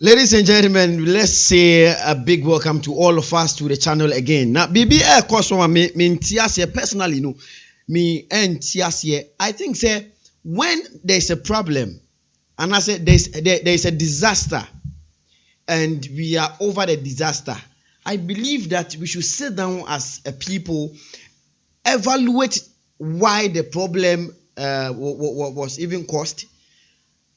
Ladies and gentlemen, let's say a big welcome to all of us to the channel again. Now, BB Air Cosmo, me personally, no, me and Tiasie, I think, say, when there's a problem, and I said there's a disaster, and we are over the disaster, I believe that we should sit down as a people, evaluate why the problem was even caused,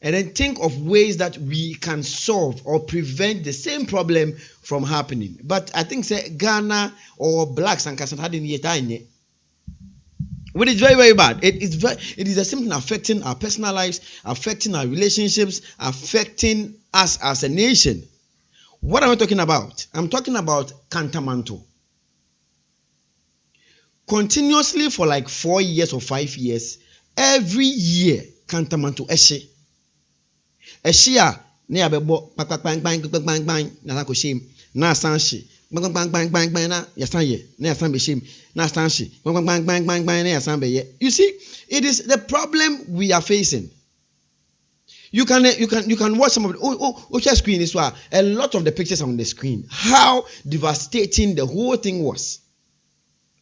and then think of ways that we can solve or prevent the same problem from happening. But I think say Ghana or blacks and Kasan had in yet, which is very, very bad. It is a something affecting our personal lives, affecting our relationships, affecting us as a nation. What am I talking about? I'm talking about Kantamanto. Continuously for like 4 years or 5 years, every year Kantamanto eshe. Eshia ne abebo bang bang bang na ko shame na sanshi bang bang bang na yasan ye na yasan be shame na sanshi bang bang bang na yasan be ye. You see, it is the problem we are facing. You can watch some of the screen as well. A lot of the pictures on the screen, how devastating the whole thing was.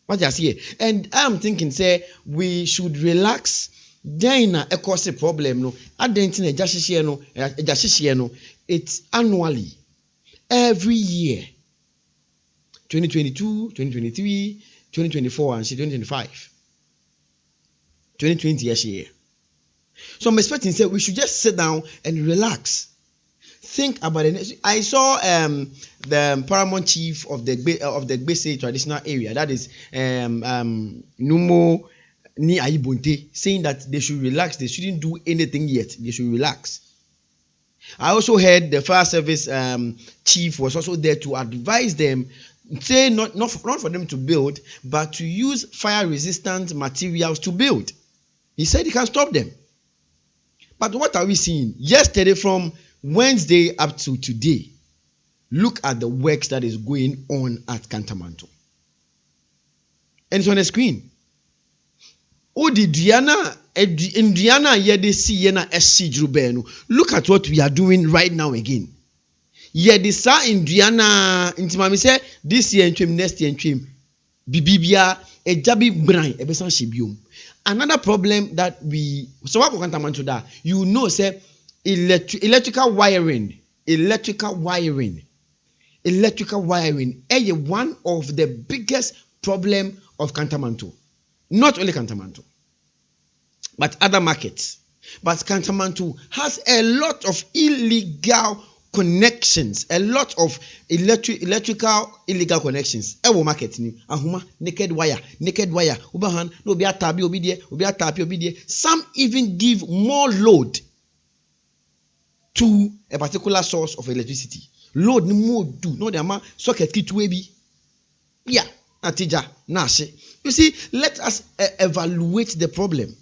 What you see, and I'm thinking, say we should relax. Then a cause problem no. Adentin no. It's annually, every year. 2022, 2023, 2024, and 2025. 2020 year. So I'm expecting say we should just sit down and relax. Think about it. I saw the paramount chief of the Gbese traditional area, that is Numo Ni Ayibonte, saying that they should relax, they shouldn't do anything yet, they should relax. I also heard the fire service chief was also there to advise them, say not for them to build, but to use fire resistant materials to build. He said he can stop them. But what are we seeing? Yesterday, from Wednesday up to today, look at the works that is going on at Kantamanto. And it's on the screen. Oh, the Indiana yede si yena SC Jrubenu. Look at what we are doing right now again. Yede sa Indiana intimami say this year entrim, next year entrim. Bibibia e jabi brain e besan shibium. Another problem that we so what Kantamanto da, you know, say electrical wiring is one of the biggest problem of Kantamanto. Not only Kantamanto, but other markets. But Kantamanto has a lot of illegal connections, a lot of electrical illegal connections. Ewo market ni ahuma naked wire. Ubahan no be atabi obidie. Some even give more load to a particular source of electricity. Load ni more do no the ama socket kit webi. Yeah. Atija, Nashi. You see, let us evaluate the problem.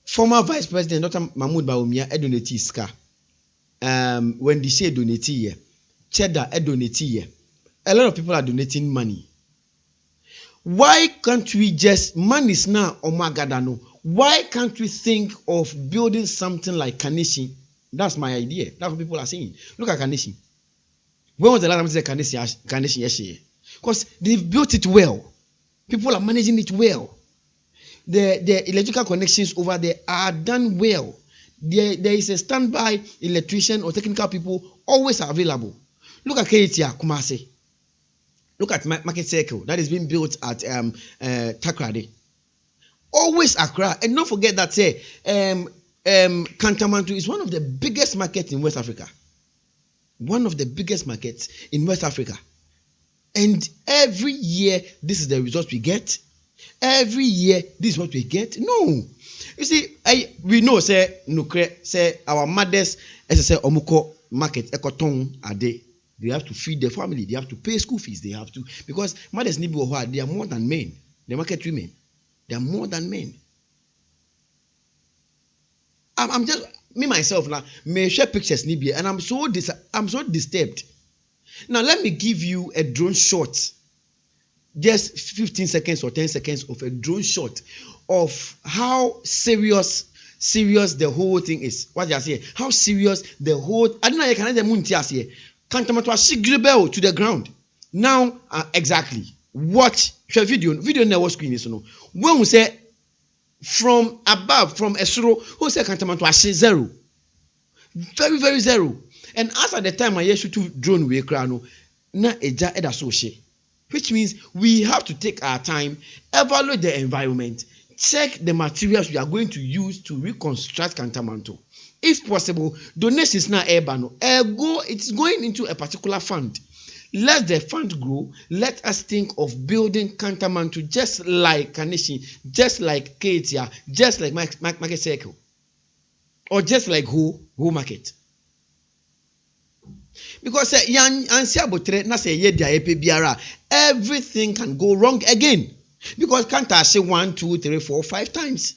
Former Vice President Dr. Mahmoud Bawumia donate iska. When they say donate here, Cheddar donate here. A lot of people are donating money. Why can't we just money's now omagadano? Why can't we think of building something like Kanishi? That's my idea. That's what people are saying. Look at Kanishi. When was the last time they said Kanishi yesterday? Because they've built it well. People are managing it well. The electrical connections over there are done well. There is a standby electrician or technical people always available. Look at Keitia Kumasi. Look at Market Circle that is being built at Takrade. Always Accra. And don't forget that Kantamanto is one of the biggest markets in West Africa. One of the biggest markets in West Africa. And every year, this is the result we get. Every year, this is what we get. No. You see, we know, say our mothers, as I say, Omuko market, Ekotong, are they have to feed their family, they have to pay school fees, they have to, because mothers need to they are more than men. The market women, they are more than men. I'm just, me myself now, may share pictures, and I'm so disturbed. Now, let me give you a drone shot, just 15 seconds or 10 seconds of a drone shot of how serious serious the whole thing is. What you are saying? How serious the whole? I don't know. You can the moon here. Kantamanto asigribel to the ground. Now, exactly. Watch the video never screen is no. When we say from above, from Esro, who say Kantamanto asi zero, very very zero. And as at the time I shoot to drone we crano, na eja eda so she. Which means we have to take our time, evaluate the environment, check the materials we are going to use to reconstruct Kantamanto. If possible, donations now it's going into a particular fund. Let the fund grow. Let us think of building Kantamanto just like Kanishi, just like Ketia, just like Market Circle, or just like Who Market. Because everything can go wrong again. Because can't I say 1, 2, 3, 4, 5 times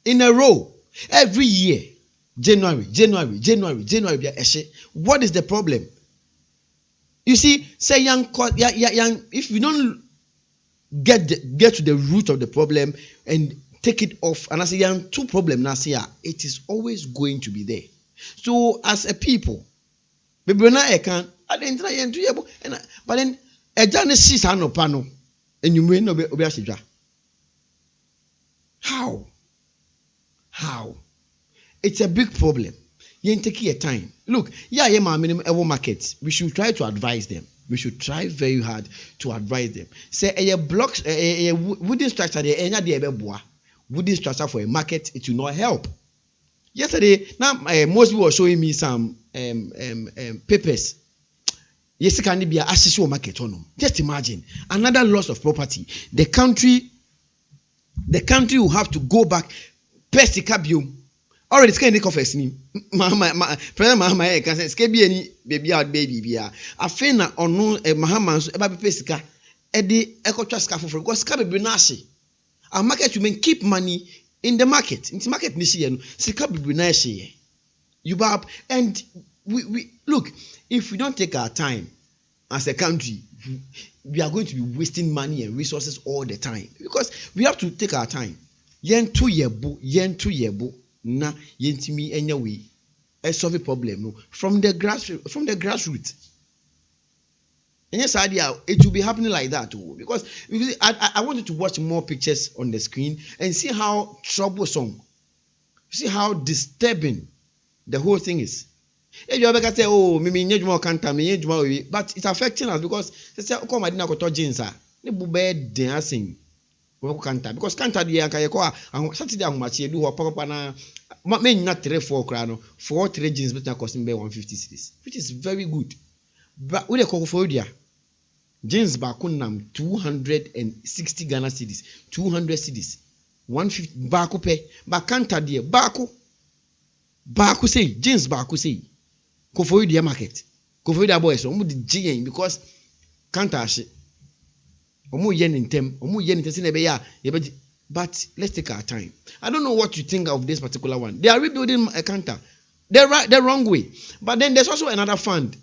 in a row every year? January. What is the problem? You see, say young, if we don't get to the root of the problem and take it off, and I say young 2 problem now say it is always going to be there. So as a people, but then a journey sees no panel and you may not be how it's a big problem. You take your time. Look, minimum markets. We should try to advise them. We should try very hard to advise them. Say a blocks, a wooden structure, wooden structure for a market, it will not help. Yesterday, now most people were showing me some papers. Yes, it can be a accessible market on them. Just imagine another loss of property. The country will have to go back. Persicabium. Already, it's kind of first name. Mama, can say, "Skebi any baby out baby bia." I feel na ono Mahaman's eba pesika. Edi eko trust ka for because sika be nashi. Our market women keep money in the market. In the market nishi no sika be nashi. You bab and we look, if we don't take our time as a country, we are going to be wasting money and resources all the time because we have to take our time. Yen 2 year na yentimi enya we solve a problem no from the grassroots. And yes, idea it will be happening like that too because I wanted to watch more pictures on the screen and see how troublesome, see how disturbing the whole thing is. If you ever say, "Oh, me need more Kanta, but it's affecting us because they say, "Come, I didn't go to jeans, ne bube dancing." Because Kanta di anka yeko Saturday ahumachi do ho papa na men na 3-4 kra no 4 3 jeans better costing be 150 cedis, which is very good. But we dey call for dia jeans ba kunam 260 Ghana cedis, 200 cedis, 150 ba ko pe ba Kanta di ba ko say jeans ba ko say ko for dia market ko for dia boys o mu di GN because Kanta she but let's take our time. I don't know what you think of this particular one. They are rebuilding a Kanta the wrong way. But then there's also another fund.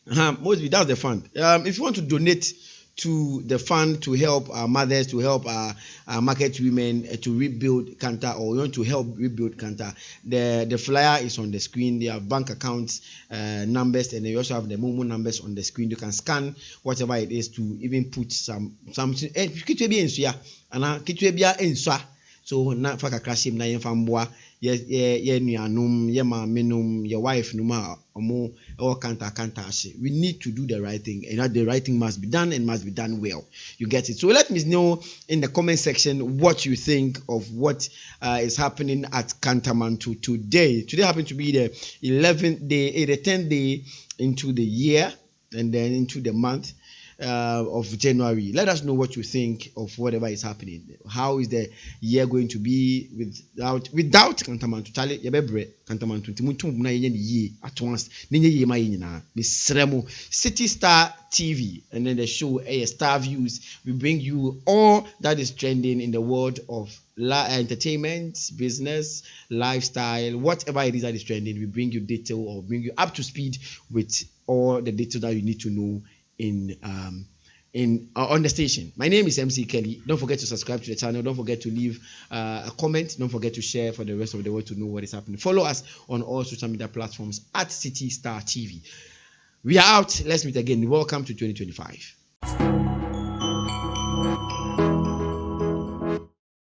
Mostly that's the fund. If you want to donate to the fund to help our mothers, to help our market women to rebuild Kanta, or you want to help rebuild Kanta, the flyer is on the screen. They have bank accounts numbers, and they also have the Momo numbers on the screen. You can scan whatever it is to even put some so na faka crashim na yemfamboa ye nuanum ye mamenum ye wife numa omo or Kanta ase. We need to do the right thing, and the right thing must be done and must be done well. You get it? So let me know in the comment section what you think of what is happening at Kantamanto today. Today happened to be the 11th day, the 10th day into the year, and then into the month of January. Let us know what you think of whatever is happening. How is the year going to be without Kantamanto? Charlie, yebebre Kantamanto. Timutum na yenye ye at once. Ninye ye ma yenye Misremo City Star TV, and then the show Star Views. We bring you all that is trending in the world of entertainment, business, lifestyle, whatever it is that is trending. We bring you detail or bring you up to speed with all the details that you need to know in on the station. My name is MC Kelly. Don't forget to subscribe to the channel. Don't forget to leave a comment. Don't forget to share for the rest of the world to know what is happening. Follow us on all social media platforms at City Star TV. We are out. Let's meet again. Welcome to 2025.